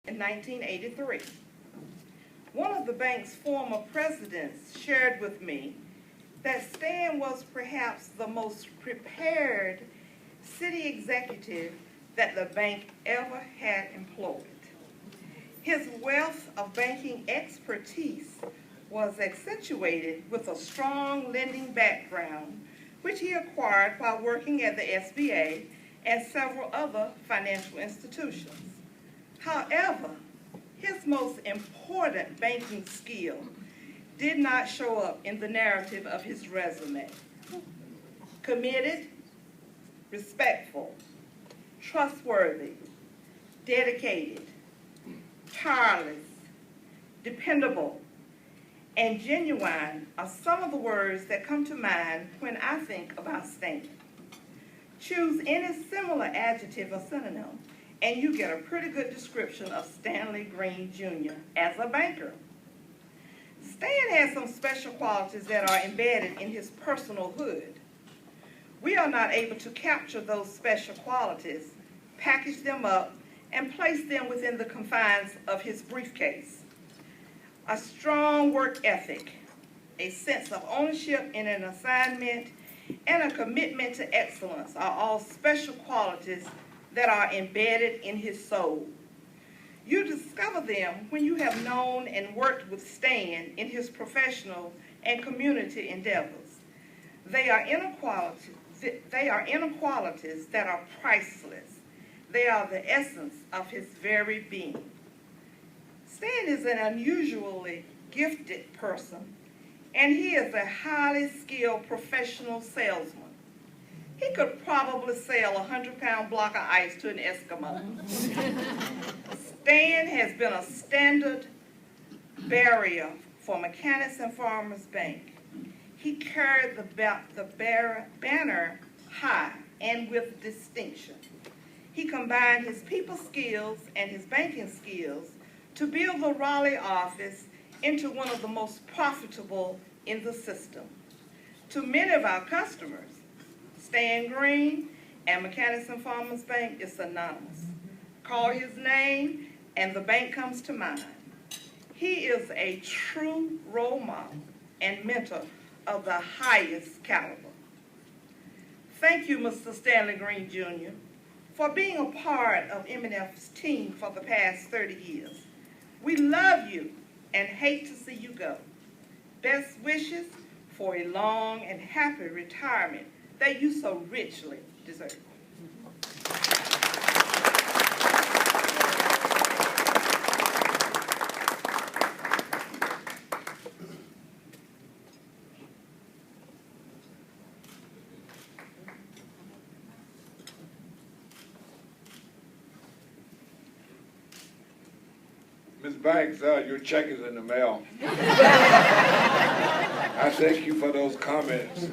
in 1983. One of the bank's former presidents shared with me that Stan was perhaps the most prepared city executive that the bank ever had employed. His wealth of banking expertise was accentuated with a strong lending background, which he acquired while working at the SBA and several other financial institutions. However, his most important banking skill did not show up in the narrative of his resume. Committed, respectful, trustworthy, dedicated, tireless, dependable, and genuine are some of the words that come to mind when I think about Stan. Choose any similar adjective or synonym, and you get a pretty good description of Stanley Green Jr. as a banker. Stan has some special qualities that are embedded in his personal hood. We are not able to capture those special qualities, package them up, and place them within the confines of his briefcase. A strong work ethic, a sense of ownership in an assignment, and a commitment to excellence are all special qualities that are embedded in his soul. You discover them when you have known and worked with Stan in his professional and community endeavors. They are inequalities that are priceless. They are the essence of his very being. Stan is an unusually gifted person, and he is a highly skilled professional salesman. He could probably sell a 100-pound block of ice to an Eskimo. Stan has been a standard bearer for Mechanics and Farmers Bank. He carried the banner high and with distinction. He combined his people skills and his banking skills to build the Raleigh office into one of the most profitable in the system. To many of our customers, Stan Green and Mechanics and Farmers Bank is synonymous. Call his name and the bank comes to mind. He is a true role model and mentor of the highest caliber. Thank you, Mr. Stanley Green Jr., for being a part of M&F's team for the past 30 years. We love you and hate to see you go. Best wishes for a long and happy retirement that you so richly deserve. Ms. Banks, your check is in the mail. I thank you for those comments.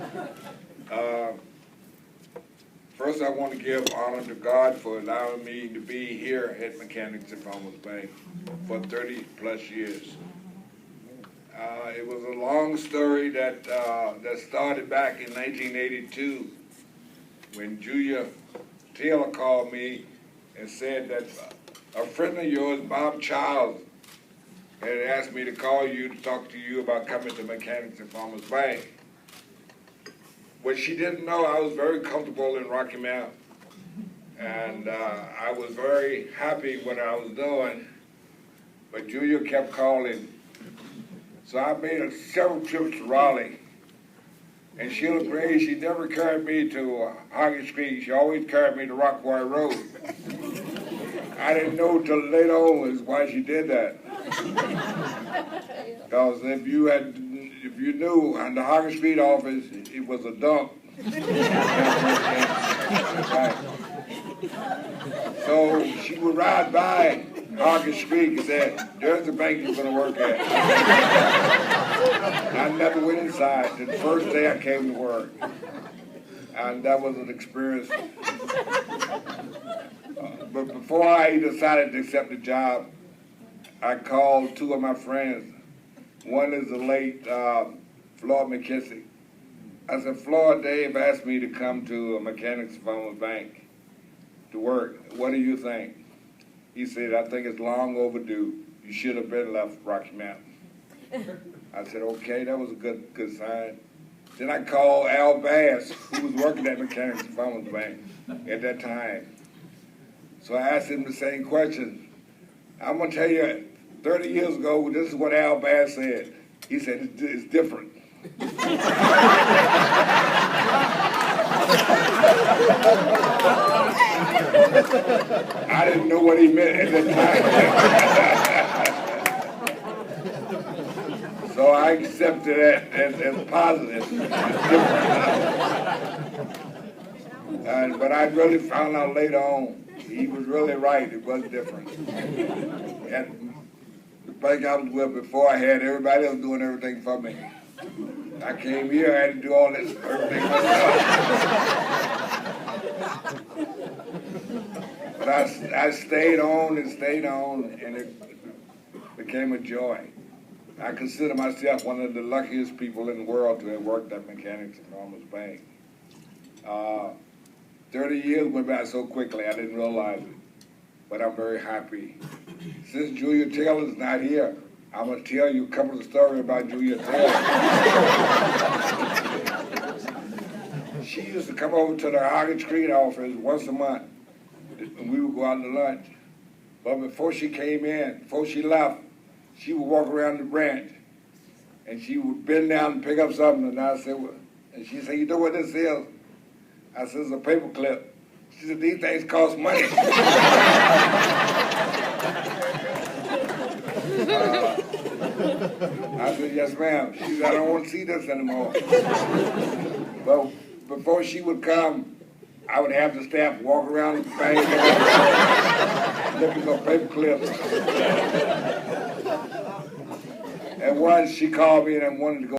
First, I want to give honor to God for allowing me to be here at Mechanics and Farmers Bank for 30 plus years. It was a long story that started back in 1982 when Julia Taylor called me and said that a friend of yours, Bob Childs, had asked me to call you to talk to you about coming to Mechanics and Farmers Bank. What she didn't know, I was very comfortable in Rocky Mount, and I was very happy what I was doing, but Julia kept calling. So I made several trips to Raleigh, and Sheila Gray, she never carried me to Hoggett Street. She always carried me to Rockwire Road. I didn't know till later on is why she did that. Because if you knew on the Hoggett Street office, it was a dump. So she would ride by Hoggett Street and say, "There's the bank you're going to work at." I never went inside the first day I came to work. And that was an experience. But before I decided to accept the job, I called two of my friends. One is the late Floyd McKissick. I said, "Floyd, Dave asked me to come to Mechanics and Farmers Bank to work. What do you think?" He said, I think it's long overdue. You should have been left Rocky Mountain. I said, okay, that was a good sign. Then I called Al Bass, who was working at Mechanics and Farmers Bank at that time. So I asked him the same question. I'm going to tell you, 30 years ago, this is what Al Bass said. He said, it's different. I didn't know what he meant at that time. So I accepted that as positive. But I really found out later on, he was really right. It was different. And the bank I was with before, I had everybody else doing everything for me. I came here, I had to do all this, everything myself. But I stayed on, and it became a joy. I consider myself one of the luckiest people in the world to have worked at Mechanics and Farmers Bank. 30 years went by so quickly, I didn't realize it. But I'm very happy. Since Julia Taylor's not here, I'm going to tell you a couple of stories about Julia Taylor. She used to come over to the Hargett Street office once a month, and we would go out to lunch. But before she came in, before she left, she would walk around the branch, and she would bend down and pick up something, and I said, well, and she said, you know what this is? I said, it's a paper clip. She said, these things cost money. I said, yes, ma'am. She said, I don't want to see this anymore. But before she would come, I would have the staff walk around the bank looking for paper clips. And once she called me and wanted to go